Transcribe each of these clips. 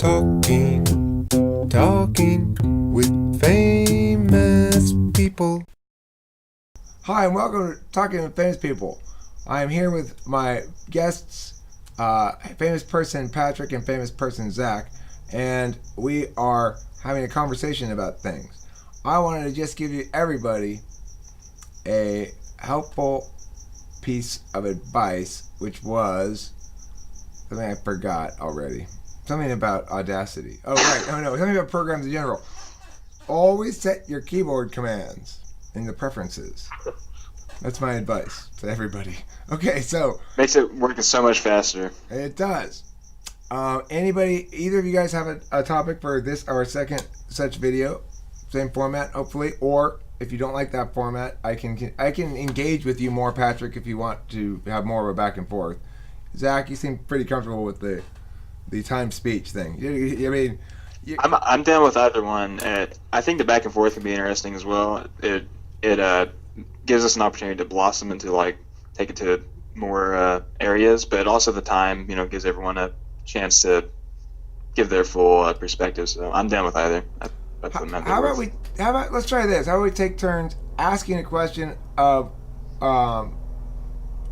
Talking with famous people. Hi, and welcome to Talking with Famous People. I am here with my guests, famous person Patrick and famous person Zach, and we are having a conversation about things. I wanted to just give you everybody a helpful piece of advice, which was something I forgot already. Something about Audacity. Oh, right. No. Something about programs in general. Always set your keyboard commands in the preferences. That's my advice to everybody. Okay, so... Makes it work so much faster. It does. Either of you guys have a topic for this, our second such video? Same format, hopefully. Or, if you don't like that format, I can engage with you more, Patrick, if you want to have more of a back and forth. Zach, you seem pretty comfortable with the time speech thing. I'm down with either one. I think the back and forth can be interesting as well. It gives us an opportunity to blossom and to take it to more areas, but also the time gives everyone a chance to give their full perspective. So I'm down with either. How about let's try this. How about we take turns asking a question of a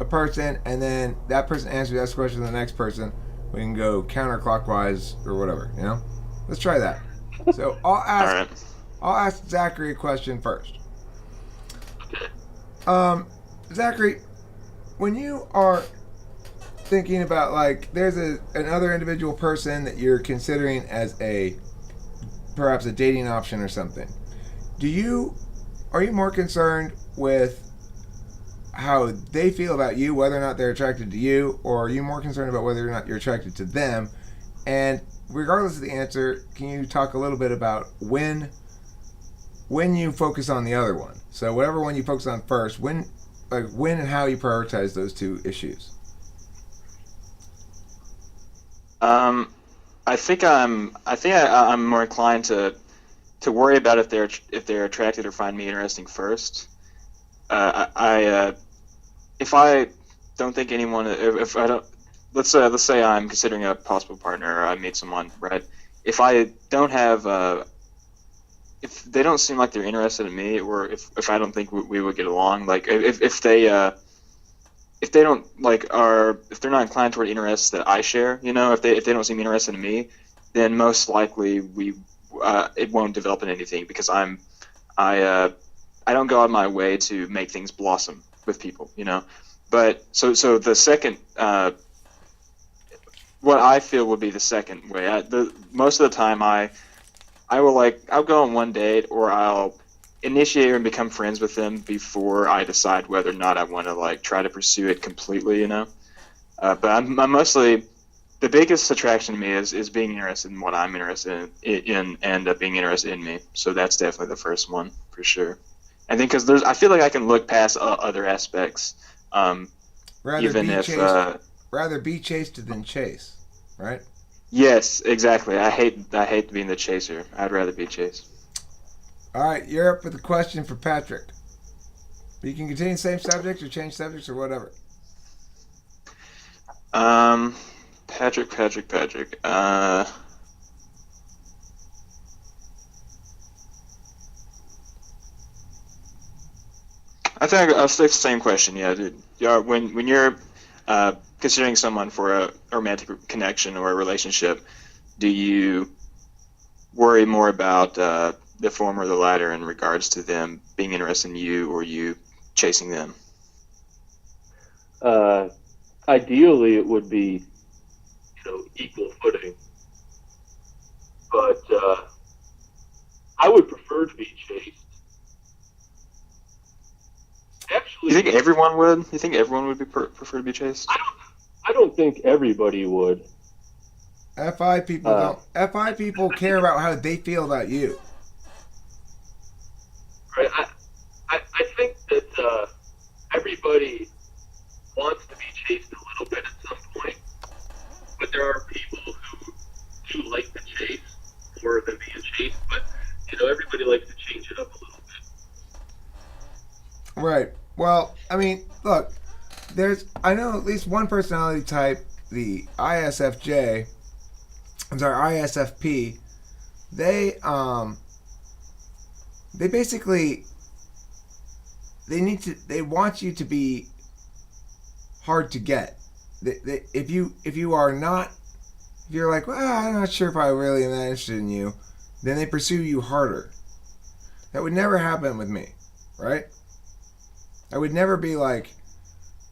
person, and then that person answers that question to the next person. We can go counterclockwise or whatever, Let's try that. So I'll ask Zachary a question first. Zachary, when you are thinking about there's another individual person that you're considering as perhaps a dating option or something, are you more concerned with how they feel about you, whether or not they're attracted to you, or are you more concerned about whether or not you're attracted to them? And regardless of the answer, can you talk a little bit about when you focus on the other one? So whatever one you focus on first, when and how you prioritize those two issues. I think I'm more inclined to worry about if they're attracted or find me interesting first. If I don't think anyone, if I don't, let's say I'm considering a possible partner, or I meet someone, right? If I don't have, if they don't seem like they're interested in me, or if I don't think we would get along, if they don't if they're not inclined toward interests that I share, if they don't seem interested in me, then most likely it won't develop in anything, because I don't go out of my way to make things blossom with people, But so the second, what I feel would be the second way. Most of the time, I'll go on one date, or I'll initiate and become friends with them before I decide whether or not I want to try to pursue it completely, But I'm mostly, the biggest attraction to me is being interested in what I'm interested in and being interested in me. So that's definitely the first one for sure. I think because I feel like I can look past other aspects, rather be chased than chase, right? Yes, exactly. I hate being the chaser. I'd rather be chased. All right, you're up with a question for Patrick. You can continue the same subject or change subjects or whatever. Patrick. I think I'll stick the same question. Yeah, dude. Yeah, when you're considering someone for a romantic connection or a relationship, do you worry more about the former or the latter in regards to them being interested in you, or you chasing them? Ideally, it would be equal footing, but I would prefer to be chased. Actually, You think everyone would? You think everyone would prefer to be chased? I don't think everybody would. FI people don't. FI people care about how they feel about you. Right. I think that everybody wants to be chased a little bit at some point, but there are people who do like the chase more than being chased. But everybody likes to change it up a little bit. Right. Well, I mean, look, I know at least one personality type, the ISFJ, I'm sorry, ISFP, they basically they want you to be hard to get. If you are not, if you're like, well, I'm not sure if I really am that interested in you, then they pursue you harder. That would never happen with me, right? I would never be like,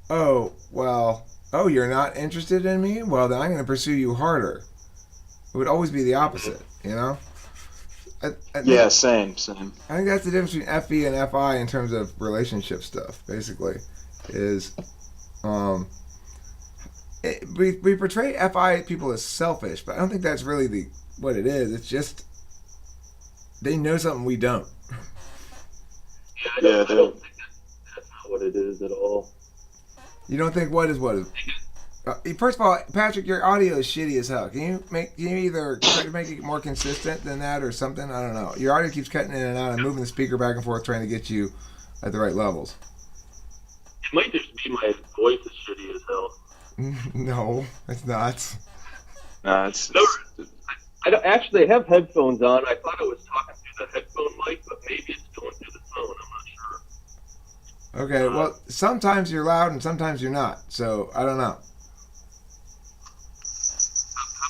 oh, well, oh, you're not interested in me? Well, then I'm going to pursue you harder. It would always be the opposite, you know? I think, Same. I think that's the difference between FE and FI in terms of relationship stuff, basically, is we portray FI people as selfish, but I don't think that's really what it is. It's just they know something we don't. Yeah, I don't think that's not what it is at all. You don't think what is? First of all, Patrick, your audio is shitty as hell. Can you either try to make it more consistent than that or something? I don't know. Your audio keeps cutting in and out and moving the speaker back and forth, trying to get you at the right levels. It might just be my voice is shitty as hell. No, it's not. No, it's I don't actually have headphones on. I thought I was talking through the headphone mic, but maybe it's going through the phone. I'm not sure. Okay, well, sometimes you're loud and sometimes you're not. So I don't know.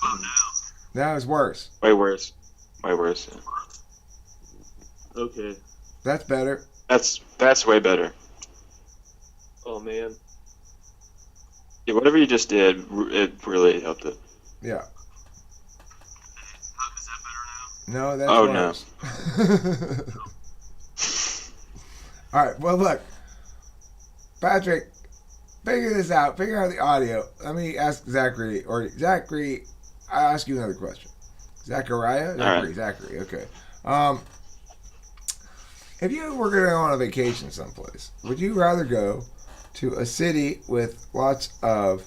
How about now? Now it's worse. way worse. Way worse. Yeah. Okay. That's better. That's way better. Oh man. Yeah, whatever you just did, it really helped it. Yeah. Is that better now? No, that's Oh, worse. All right. Well, look, Patrick, figure this out. Figure out the audio. Let me ask Zachary, I'll ask you another question. Zachariah? Zachary. Okay. If you were going to go on a vacation someplace, would you rather go to a city with lots of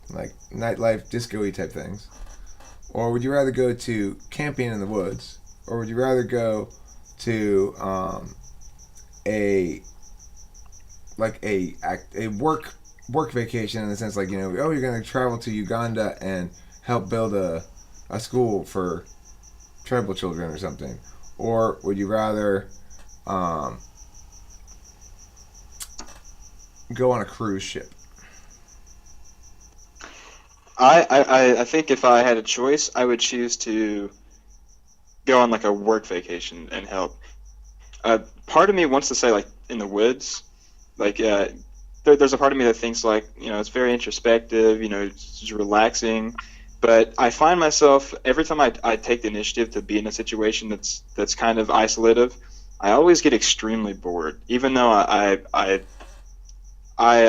like nightlife, disco-y type things, or would you rather go to camping in the woods, or would you rather go to a work vacation in the sense like, you're going to travel to Uganda and help build a school for tribal children or something, or would you rather go on a cruise ship? I think if I had a choice, I would choose to go on like a work vacation and help. Part of me wants to say like in the woods, like there's a part of me that thinks like it's very introspective, it's relaxing, but I find myself every time I take the initiative to be in a situation that's kind of isolative, I always get extremely bored, even though I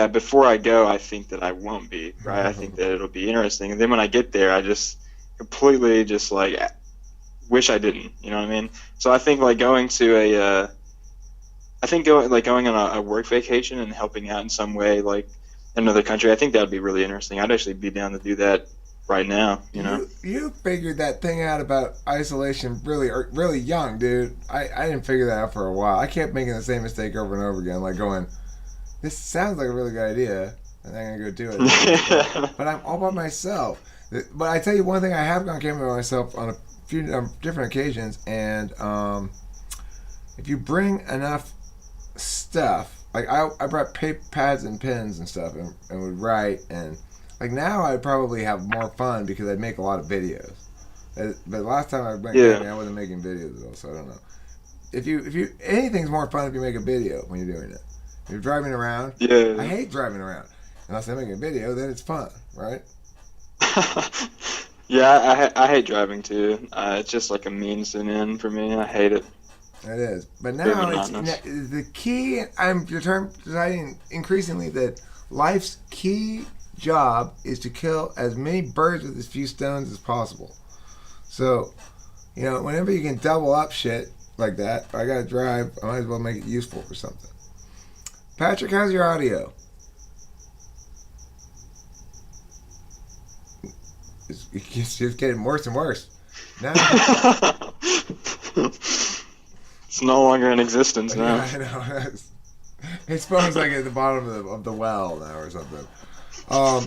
before I go, I think that I won't be, right? I think that it'll be interesting, and then when I get there, I just completely just like wish I didn't, you know what I mean? So I think like going on a work vacation and helping out in some way, like in another country, I think that would be really interesting. I'd actually be down to do that right now, You figured that thing out about isolation really young, dude. I didn't figure that out for a while. I kept making the same mistake over and over again, like going, this sounds like a really good idea, and I'm going to go do it. But I'm all by myself. But I tell you one thing, I have gone camping by myself on a few different occasions, and if you bring enough stuff, like I brought paper pads and pens and stuff and would write, and like now I'd probably have more fun because I'd make a lot of videos. But last time I went camping, I wasn't making videos though, so I don't know. If you anything's more fun if you make a video when you're doing it. If you're driving around. Yeah. I hate driving around. Unless I'm making a video, then it's fun, right? Yeah, I hate driving too. It's just like a means to an end for me. I hate it. It is. But now it's the key. I'm deciding increasingly that life's key job is to kill as many birds with as few stones as possible. So, whenever you can double up shit like that, if I gotta drive, I might as well make it useful for something. Patrick, how's your audio? It's just getting worse and worse. Now, it's no longer in existence now. Yeah, I know. His phone's like at the bottom of the well now or something. All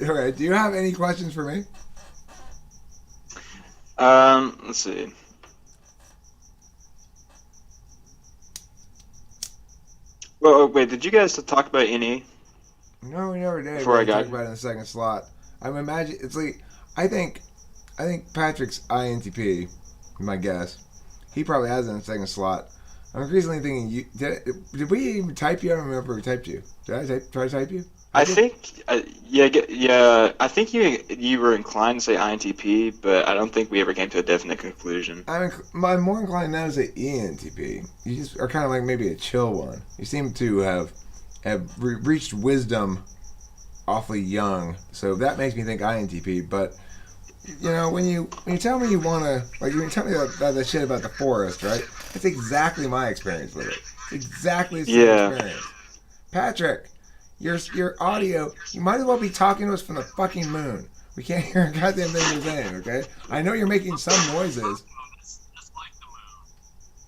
right. Do you have any questions for me? Let's see. Well, oh, wait, did you guys talk about NE No, we never did. before We I had to got talk here? about it in the second slot. I'm imagine it's like I think I think Patrick's INTP, my guess. He probably has it in the second slot. I'm increasingly thinking you did we even type you? I don't remember if we typed you. Did try to type you? I I did. think, yeah, yeah. I think you were inclined to say INTP, but I don't think we ever came to a definite conclusion. I'm more inclined now to say ENTP. You just are kind of like maybe a chill one. You seem to have reached wisdom awfully young, so that makes me think INTP. But when you tell me you want to like when you tell me that shit about the forest, right? It's exactly my experience with it. It's exactly the same Yeah. experience. Patrick, your audio. You might as well be talking to us from the fucking moon. We can't hear a goddamn thing you're saying. Okay? I know you're making some noises. Just like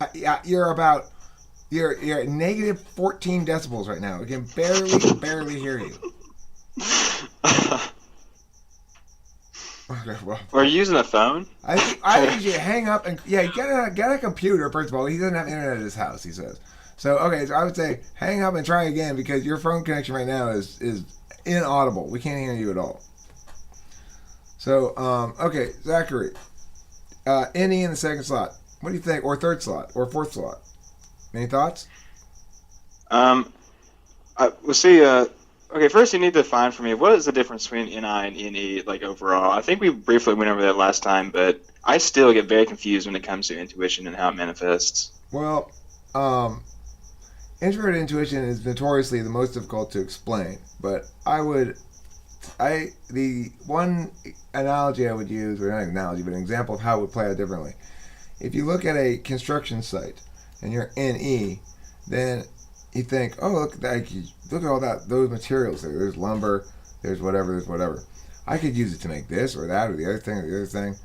the moon. Yeah, you're at negative 14 decibels right now. We can barely hear you. Okay, well, Are you using a phone? I usually hang up and yeah, get a computer first of all. He doesn't have internet at his house. He says so. Okay, so I would say hang up and try again because your phone connection right now is inaudible. We can't hear you at all. So okay, Zachary, any in the second slot. What do you think? Or third slot or fourth slot? Any thoughts? Um, we'll see. Okay, first you need to define for me what is the difference between NI and NE, like overall. I think we briefly went over that last time, but I still get very confused when it comes to intuition and how it manifests. Well, um, introverted intuition is notoriously the most difficult to explain, but the one analogy I would use, or not an analogy, but an example of how it would play out differently. If you look at a construction site and you're NE, then you think, oh look at all those materials there. There's lumber, there's whatever. I could use it to make this or that or the other thing or the other thing.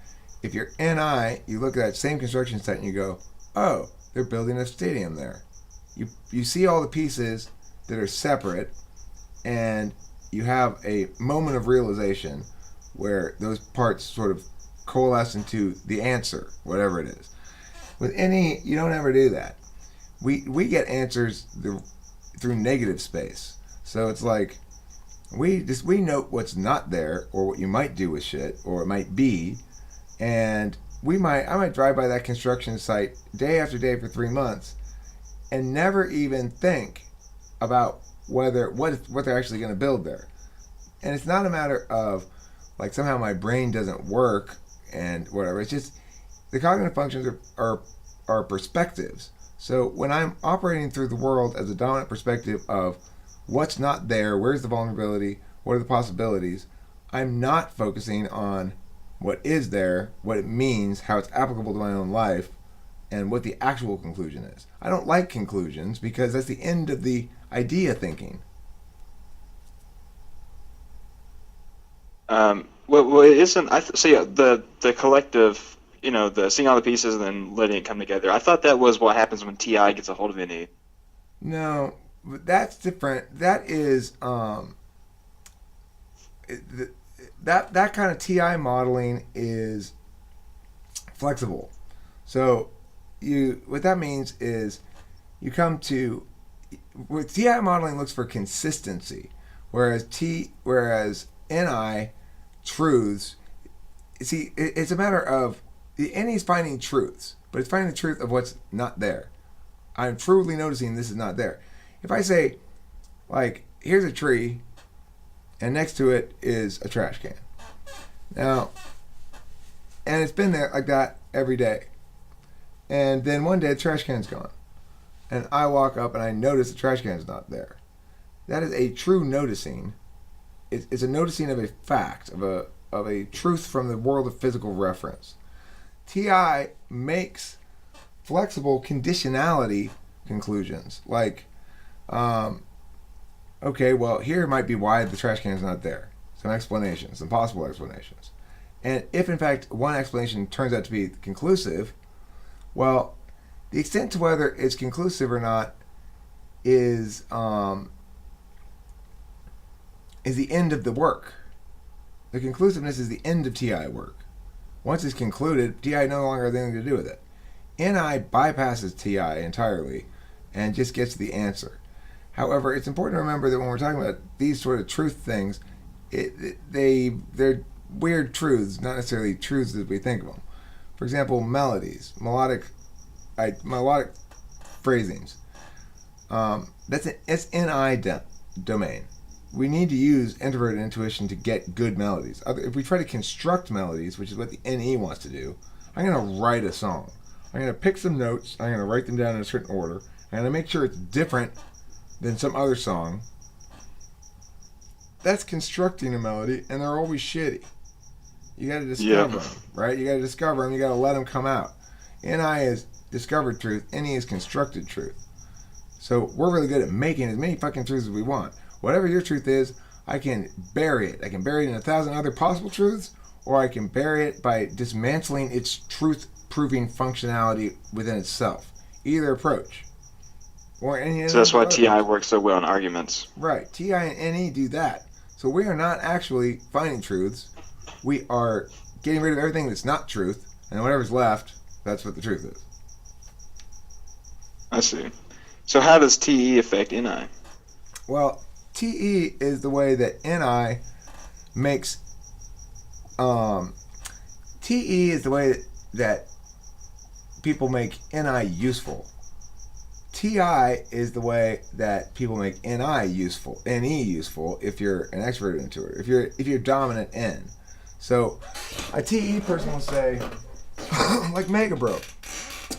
If you're NI, you look at that same construction site and you go, oh, they're building a stadium there. You see all the pieces that are separate, and you have a moment of realization where those parts sort of coalesce into the answer, whatever it is. With any, you don't ever do that. We get answers through negative space. So it's like we note what's not there or what you might do with shit or it might be, and I might drive by that construction site day after day for 3 months and never even think about what they're actually going to build there. And it's not a matter of like somehow my brain doesn't work and whatever. It's just the cognitive functions are perspectives. So when I'm operating through the world as a dominant perspective of what's not there, where's the vulnerability, what are the possibilities, I'm not focusing on what is there, what it means, how it's applicable to my own life, and what the actual conclusion is. I don't like conclusions because that's the end of the idea thinking. Well, it isn't. So yeah, the collective, the seeing all the pieces and then letting it come together. I thought that was what happens when Ti gets a hold of NE. No, but that's different. That is that kind of TI modeling is flexible. So what that means is you come to with TI modeling looks for consistency, whereas NI truths. See, it's a matter of the NI is finding truths, but it's finding the truth of what's not there. I'm truly noticing this is not there. If I say, like, here's a tree, and next to it is a trash can. Now, and it's been there like that every day. And then one day the trash can's gone. And I walk up and I notice the trash can's not there. That is a true noticing. It's a noticing of a fact, of a truth from the world of physical reference. TI makes flexible conditionality conclusions. Like, okay, well, here might be why the trash can is not there. Some explanations, some possible explanations. And if, in fact, one explanation turns out to be conclusive, well, the extent to whether it's conclusive or not is the end of the work. The conclusiveness is the end of TI work. Once it's concluded, TI no longer has anything to do with it. NI bypasses TI entirely and just gets the answer. However, it's important to remember that when we're talking about these sort of truth things, they're weird truths, not necessarily truths as we think of them. For example, melodies, melodic phrasings. It's NI domain. We need to use introverted intuition to get good melodies. If we try to construct melodies, which is what the NE wants to do, I'm going to write a song. I'm going to pick some notes. I'm going to write them down in a certain order. I'm going to make sure it's different than some other song. That's constructing a melody, and they're always shitty. You got to discover them, right? You got to discover them. You got to let them come out. NI is discovered truth. NE is constructed truth. So we're really good at making as many fucking truths as we want. Whatever your truth is, I can bury it. I can bury it in 1,000 other possible truths, or I can bury it by dismantling its truth-proving functionality within itself. Either approach. Or any So that's why other TI approach. works so well in arguments. Right. TI and NE do that. So we are not actually finding truths. We are getting rid of everything that's not truth, and whatever's left, that's what the truth is. I see. So how does TE affect NI? Well, TE is the way that NI makes. TE is the way that people make NI useful. TI is the way that people make NE useful if you're an extrovert intuitive. If you're dominant N. So a TE person will say, like Mega Bro.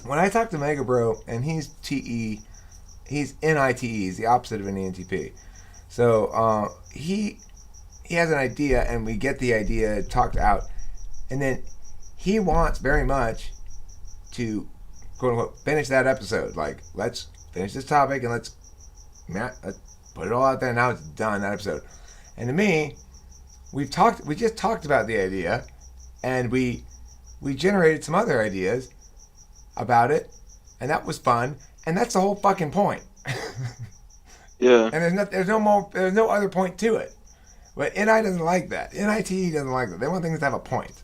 When I talk to Mega Bro and he's TE, he's NITE, he's the opposite of an ENTP. So he has an idea, and we get the idea talked out, and then he wants very much to quote unquote finish that episode. Like, let's finish this topic and let's put it all out there. Now it's done, that episode. And to me, we just talked about the idea, and we generated some other ideas about it, and that was fun, and that's the whole fucking point. Yeah. And there's no other point to it. But NI doesn't like that. NITE doesn't like that. They want things to have a point.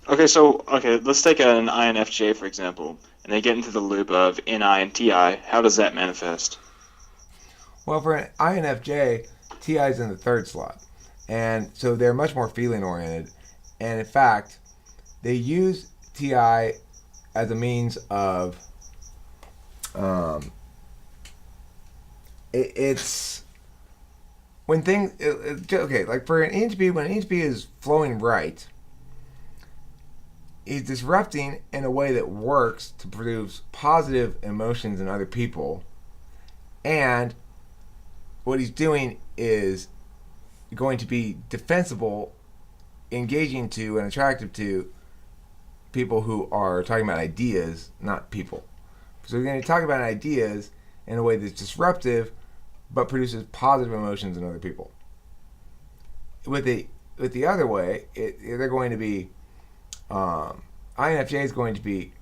Okay, let's take an INFJ, for example, and they get into the loop of NI and TI. How does that manifest? Well, for an INFJ, TI is in the third slot. And so they're much more feeling oriented. And in fact, they use TI as a means of it's when things okay, like for an ENTP, when an ENTP is flowing right, he's disrupting in a way that works to produce positive emotions in other people, and what he's doing is going to be defensible, engaging to and attractive to people who are talking about ideas, not people. So we're going to talk about ideas in a way that's disruptive but produces positive emotions in other people. With the other way, they're going to be INFJ is going to be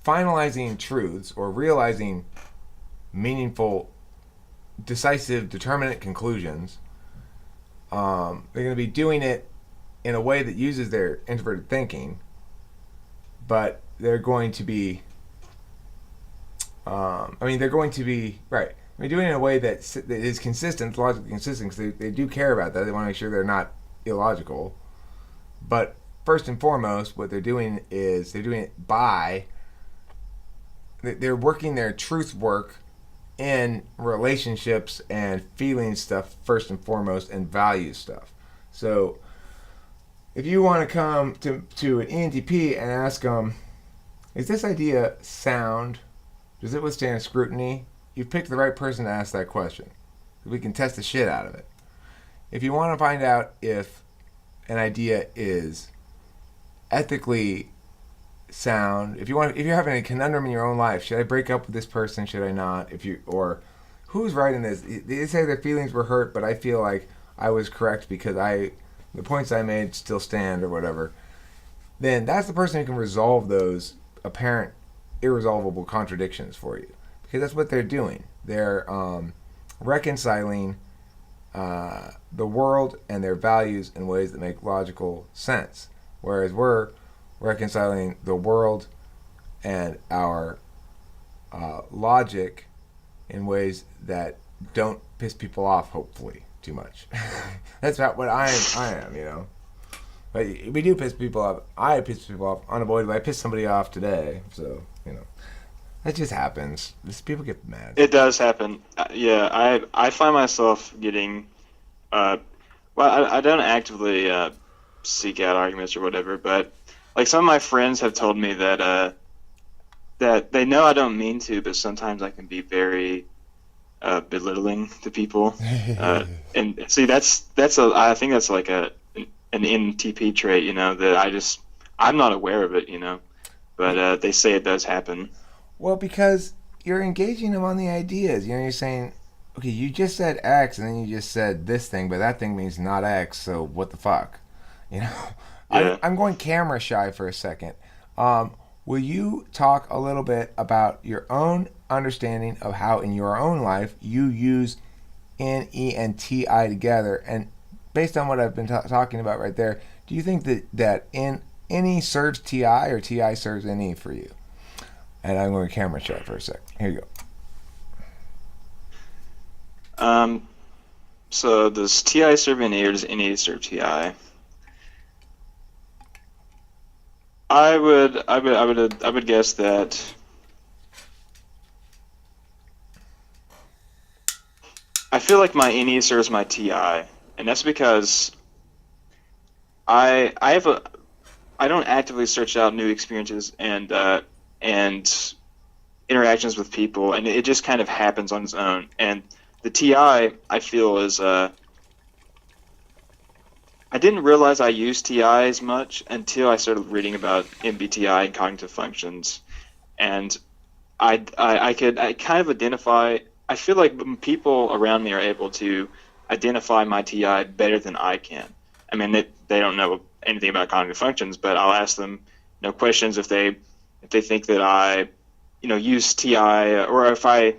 finalizing truths or realizing meaningful, decisive, determinate conclusions. They're going to be doing it in a way that uses their introverted thinking, but they're going to be they're going to be right. Doing it in a way that is consistent, logically consistent, because they do care about that. They want to make sure they're not illogical. But first and foremost, what they're doing is they're doing it by they're working their truth work in relationships and feeling stuff first and foremost, and value stuff. So if you want to come to an ENTP and ask them, is this idea sound? Does it withstand scrutiny? You've picked the right person to ask that question. We can test the shit out of it. If you want to find out if an idea is ethically sound, if you're having a conundrum in your own life, should I break up with this person? Should I not? Or who's right in this? They say their feelings were hurt, but I feel like I was correct because the points I made still stand, or whatever. Then that's the person who can resolve those apparent irresolvable contradictions for you, because that's what they're doing. They're reconciling the world and their values in ways that make logical sense, whereas we're reconciling the world and our logic in ways that don't piss people off, hopefully, too much. That's about what I am, you know. But we do piss people off. I piss people off unavoidably. I pissed somebody off today, so, you know. That just happens. People get mad. It does happen. Yeah, I find myself getting, well, I don't actively seek out arguments or whatever, but like some of my friends have told me that that they know I don't mean to, but sometimes I can be very belittling to people. And see, I think that's like an NTP trait, you know, that I'm not aware of it, you know, but they say it does happen. Well, because you're engaging them on the ideas. You know, you're saying, okay, you just said X, and then you just said this thing, but that thing means not X, so what the fuck? You know? Yeah. I'm going camera shy for a second. Will you talk a little bit about your own understanding of how in your own life you use N, E, and T, I together? And based on what I've been talking about right there, do you think that NE serves TI or TI serves NE for you? And I'm going to camera shot for a sec. Here you go. So does TI serve NE or does NE serve TI? I would guess that I feel like my NE serves my TI, and that's because I don't actively search out new experiences and interactions with people, and it just kind of happens on its own. And the TI, I feel, is I didn't realize I used TI as much until I started reading about MBTI and cognitive functions, and I kind of identify. I feel like people around me are able to identify my TI better than I can. I mean, they don't know anything about cognitive functions, but I'll ask them, you know, questions if they think that I, you know, use TI, or if I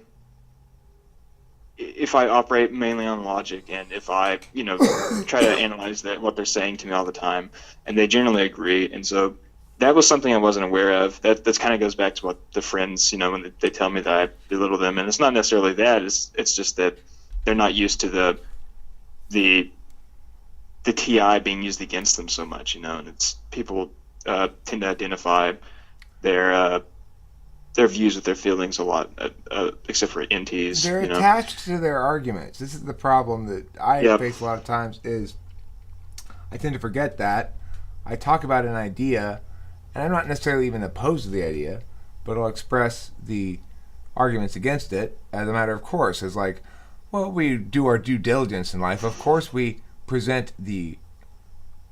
operate mainly on logic, and if I, you know, try to analyze what they're saying to me all the time, and they generally agree. And so that was something I wasn't aware of. That kind of goes back to what the friends, you know, when they tell me that I belittle them, and it's not necessarily that. It's just that they're not used to the TI being used against them so much, you know, and it's people tend to identify their views with their feelings a lot, except for NTs. They're you know? attached to their arguments. This is the problem that I face a lot of times. Is I tend to forget that I talk about an idea, and I'm not necessarily even opposed to the idea, but I'll express the arguments against it as a matter of course. It's like, well, we do our due diligence in life. Of course, we present the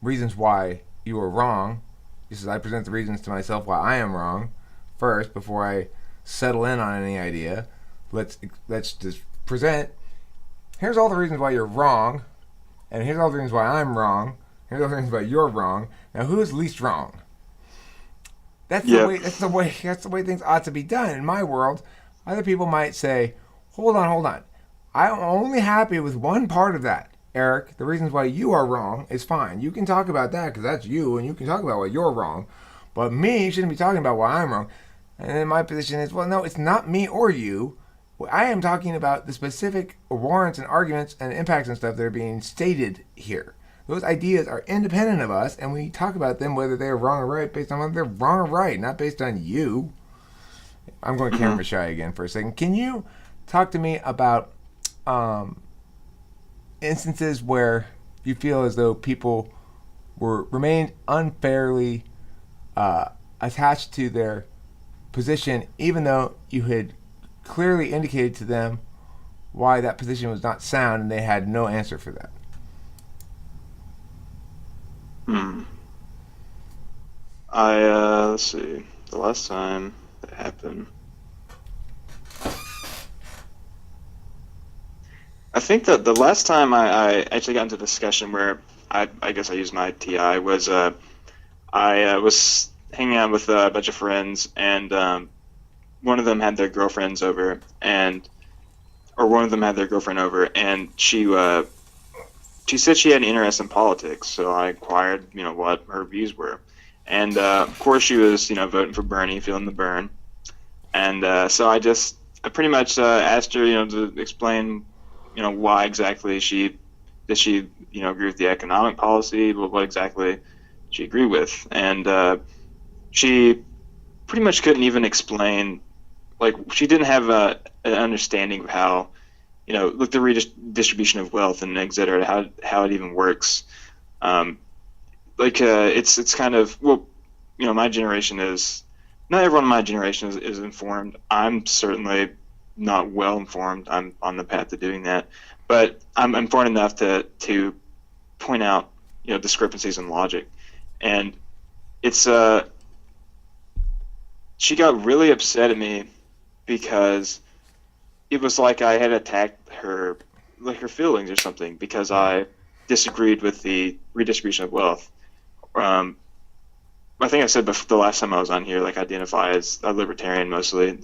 reasons why you are wrong. Just as I present the reasons to myself why I am wrong first before I settle in on any idea. Let's just present. Here's all the reasons why you're wrong, and here's all the reasons why I'm wrong. Here's all the reasons why you're wrong. Now, who is least wrong? That's the way. That's the way things ought to be done in my world. Other people might say, "Hold on. I'm only happy with one part of that, Eric. The reasons why you are wrong is fine. You can talk about that because that's you, and you can talk about why you're wrong. But me, you shouldn't be talking about why I'm wrong." And then my position is, well, no, it's not me or you. I am talking about the specific warrants and arguments and impacts and stuff that are being stated here. Those ideas are independent of us, and we talk about them whether they're wrong or right based on whether they're wrong or right, not based on you. I'm going camera shy again for a second. Can you talk to me about instances where you feel as though people remained unfairly attached to their position, even though you had clearly indicated to them why that position was not sound, and they had no answer for that? Let's see. The last time that happened, I think that the last time I actually got into a discussion where I guess I used my TI was I was hanging out with a bunch of friends, and one of them had their girlfriends over, or one of them had their girlfriend over, and she she said she had an interest in politics, so I inquired, what her views were. And of course, she was, voting for Bernie, feeling the burn. And so I pretty much asked her, to explain, why exactly she agree with the economic policy, but what exactly she agreed with. And she pretty much couldn't even explain, like, she didn't have an understanding of how, like the redistribution of wealth and et cetera, how it even works. It's kind of, well, my generation is, not everyone in my generation is informed. I'm certainly not well informed. I'm on the path to doing that, but I'm informed enough to point out, discrepancies in logic. And it's she got really upset at me because it was like I had attacked her, like her feelings or something, because I disagreed with the redistribution of wealth. I think I said before, the last time I was on here, like, I identify as a libertarian mostly,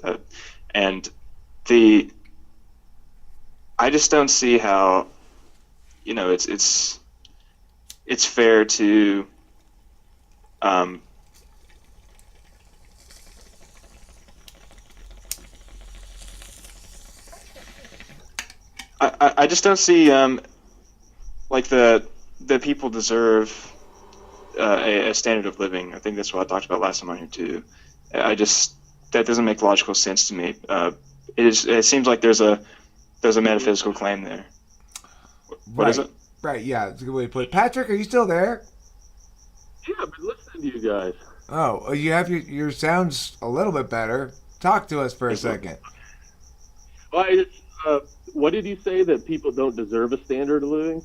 and I just don't see how, it's fair to, I just don't see, like, the people deserve a standard of living. I think that's what I talked about last time on here too. That doesn't make logical sense to me. It seems like there's a metaphysical claim there. What is it? Right, yeah, it's a good way to put it. Patrick, are you still there? Yeah, I've been listening to you guys. Oh, you have your sounds a little bit better. Talk to us for a second. Well, what did you say, that people don't deserve a standard of living?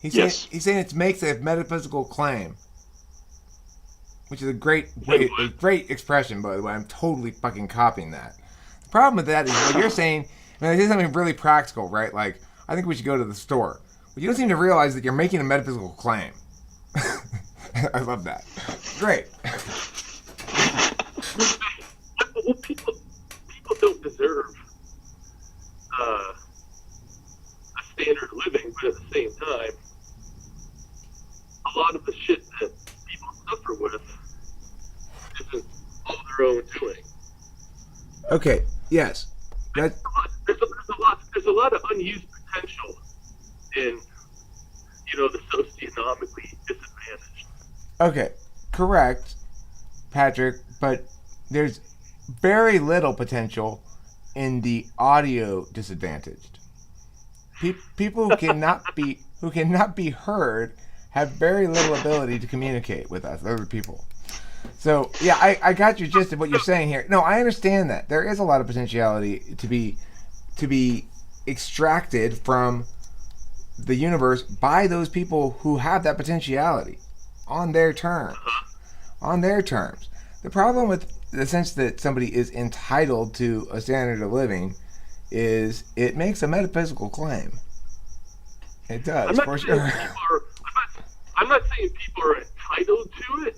He's Yes. saying it makes a metaphysical claim, which is a great expression, by the way. I'm totally fucking copying that. The problem with that is what you're saying. I mean, it is something really practical, right? Like, I think we should go to the store. But you don't seem to realize that you're making a metaphysical claim. I love that. Great. Well, people don't deserve a standard of living, but at the same time, a lot of the shit that people suffer with isn't all their own doing. Okay. Yes. That. There's a lot of unused potential in, the socioeconomically disadvantaged. Okay. Correct, Patrick. But there's very little potential in the audio disadvantaged. People who cannot be heard have very little ability to communicate with us, other people. So yeah, I got your gist of what you're saying here. No, I understand that there is a lot of potentiality to be extracted from the universe by those people who have that potentiality on their terms. On their terms. The problem with the sense that somebody is entitled to a standard of living is it makes a metaphysical claim. It does, for sure. I'm not saying people are entitled to it,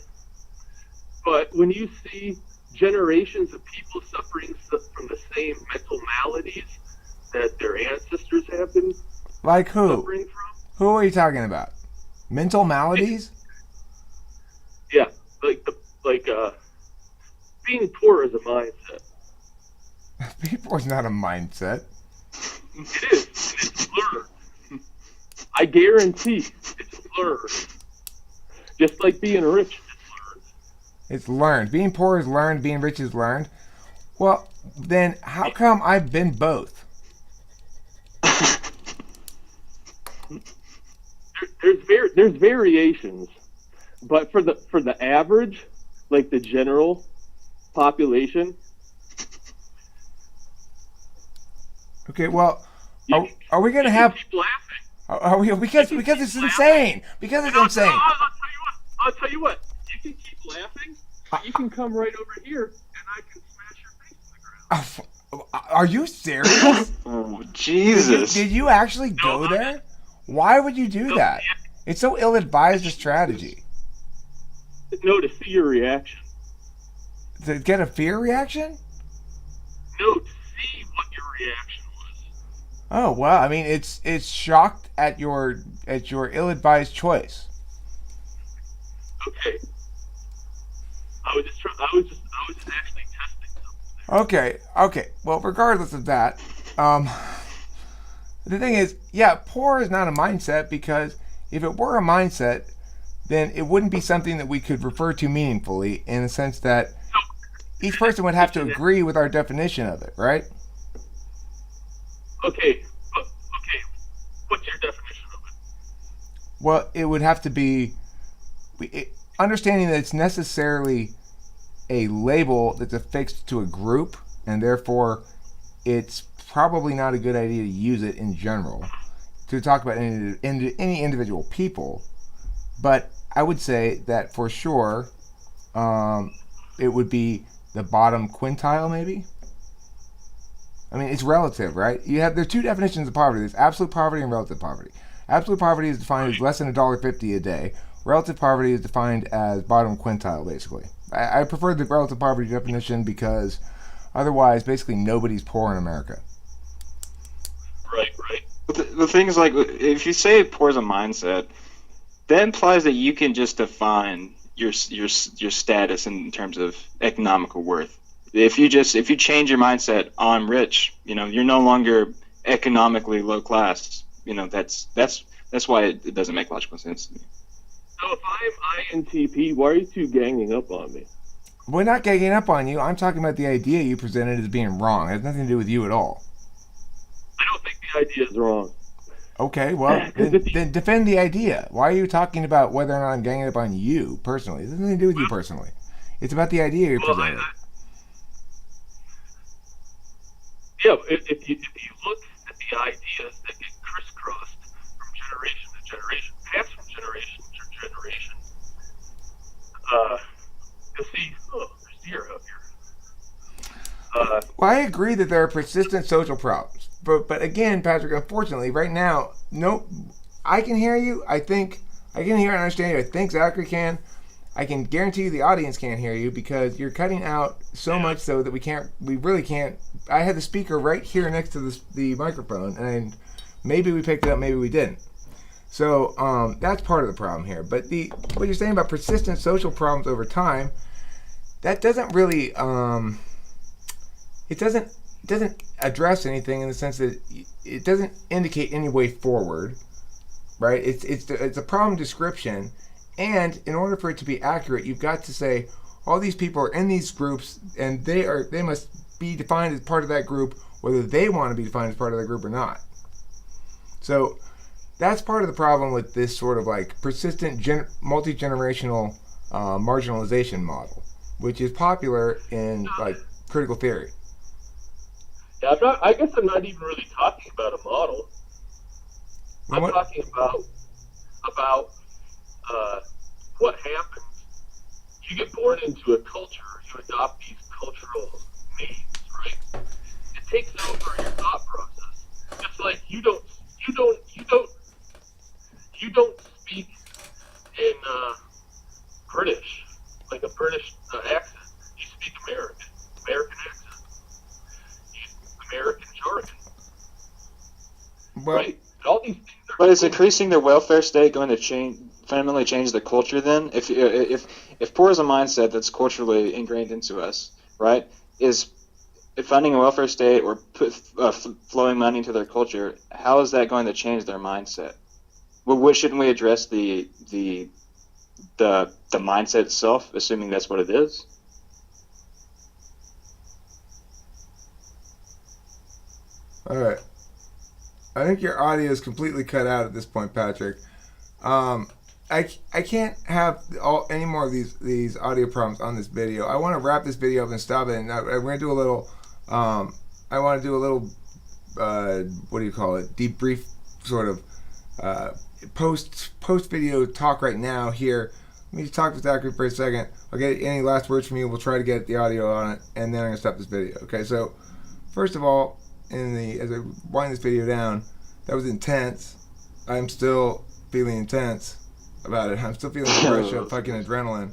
but when you see generations of people suffering from the same mental maladies that their ancestors have been like who? suffering from. Who are you talking about? Mental maladies? Yeah, being poor is a mindset. Being poor is not a mindset. It is. It's learned. I guarantee it's learned. Just like being rich is learned. It's learned. Being poor is learned. Being rich is learned. Well, then how come I've been both? There's variations, but for the average, like the general population. Okay, well, are we gonna have? Keep laughing. Are we? Because it's insane. Because it's insane. I'll tell you what. You can keep laughing. You can come right over here, and I can smash your face to the ground. Are you serious? Oh, Jesus. Did you actually go there? Why would you do that? It's so ill-advised a strategy. No, to see your reaction. To get a fear reaction? No, to see what your reaction was. Oh well, I mean, it's shocked at your ill-advised choice. Okay, I was just actually testing something there. Okay, okay. Well, regardless of that, um, the thing is, yeah, poor is not a mindset because if it were a mindset, then it wouldn't be something that we could refer to meaningfully in the sense that So, each person would have to agree with our definition of it, right? okay, okay, what's your definition of it? Well, it would have to be understanding that it's necessarily a label that's affixed to a group, and therefore it's probably not a good idea to use it in general to talk about any individual people. But I would say that for sure, um, it would be the bottom quintile, maybe. I mean, it's relative, right? There's two definitions of poverty. There's absolute poverty and relative poverty. Absolute poverty is defined as Right. less than $1.50 a day. Relative poverty is defined as bottom quintile, basically. I prefer the relative poverty definition because otherwise, basically, nobody's poor in America. Right, right. But the thing is, like, if you say poor is a mindset, that implies that you can just define your status in terms of economical worth. If you change your mindset, oh, I'm rich, you're no longer economically low class. That's why it doesn't make logical sense to me. So if I'm INTP, why are you two ganging up on me? We're not ganging up on you. I'm talking about the idea you presented as being wrong. It has nothing to do with you at all. I don't think the idea is wrong. Okay, well, then defend the idea. Why are you talking about whether or not I'm ganging up on you personally? It has nothing to do with you personally. It's about the idea you Well, presented. yeah, if you look at the ideas that get crisscrossed from generation to generation, passed from generation to generation, you'll see, oh, there's deer out here. Well, I agree that there are persistent social problems. But again, Patrick, unfortunately, right now, no, I can hear you. I think I can hear and understand you. I think Zachary can. I can guarantee you the audience can't hear you because you're cutting out so much so that we really can't. I had the speaker right here next to the microphone, and maybe we picked it up, maybe we didn't. So that's part of the problem here. But what you're saying about persistent social problems over time, that doesn't really it doesn't address anything in the sense that it doesn't indicate any way forward, right? It's a problem description, and in order for it to be accurate, you've got to say all these people are in these groups, and they must be defined as part of that group, whether they want to be defined as part of that group or not. So that's part of the problem with this sort of like persistent multi-generational marginalization model, which is popular in like critical theory. Yeah, I guess I'm not even really talking about a model. I'm talking about what happens. You get born into a culture. You adopt these cultural needs, right? It takes over your thought process. Just like you don't speak in British, like a British accent. You speak American accent, American jargon, Well, right? All these things are. But is increasing the welfare state going to fundamentally change the culture then? If poor is a mindset that's culturally ingrained into us, right? Is funding a welfare state or flowing money into their culture, how is that going to change their mindset? Well, shouldn't we address the mindset itself, assuming that's what it is? all right. I think your audio is completely cut out at this point, Patrick. Um, I can't have any more of these audio problems on this video. I want to wrap this video up and stop it. And we're gonna do a little. I want to do a little. What do you call it? Debrief, sort of. Post video talk right now here. Let me just talk with Zachary for a second. I'll get any last words from you. We'll try to get the audio on it, and then I'm gonna stop this video. Okay, so first of all, as I wind this video down, that was intense. I'm still feeling intense about it. I'm still feeling the rush of fucking adrenaline.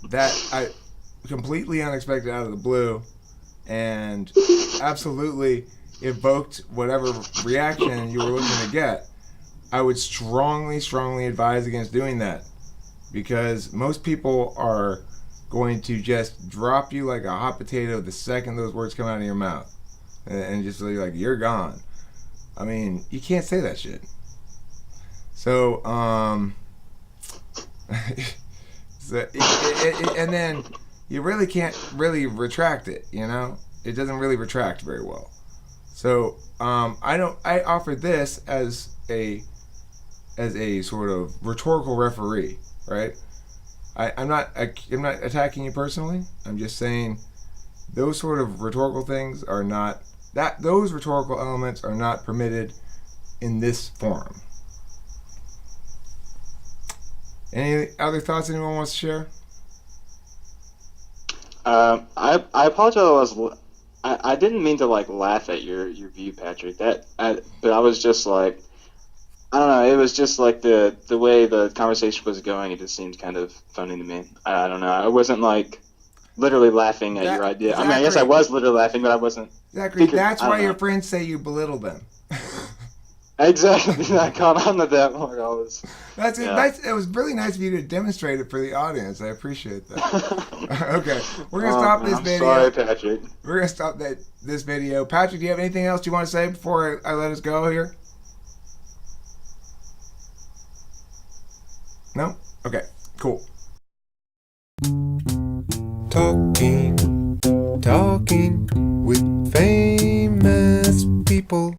That I completely unexpected out of the blue, and absolutely evoked whatever reaction you were looking to get, I would strongly, strongly advise against doing that, because most people are going to just drop you like a hot potato the second those words come out of your mouth, and just like you're gone. I mean, you can't say that shit. So, and then you really can't really retract it. You know, it doesn't really retract very well. So, I offer this as a sort of rhetorical referee, right? I'm not attacking you personally. I'm just saying those sort of rhetorical things are not those rhetorical elements are not permitted in this forum. Any other thoughts anyone wants to share? I apologize. I didn't mean to like laugh at your view, Patrick. But I was just like, I don't know. It was just like the way the conversation was going. It just seemed kind of funny to me. I don't know. I wasn't like literally laughing at your idea. Zachary, I mean, I guess I was literally laughing, but I wasn't. Zachary, that's why your friends say you belittle them. Exactly. I caught on to that part. I was. That's it. Nice. It was really nice of you to demonstrate it for the audience. I appreciate that. Okay, we're gonna stop this video. Sorry, Patrick. We're gonna stop this video. Patrick, do you have anything else you want to say before I let us go here? No? Okay, cool. Talking with famous people.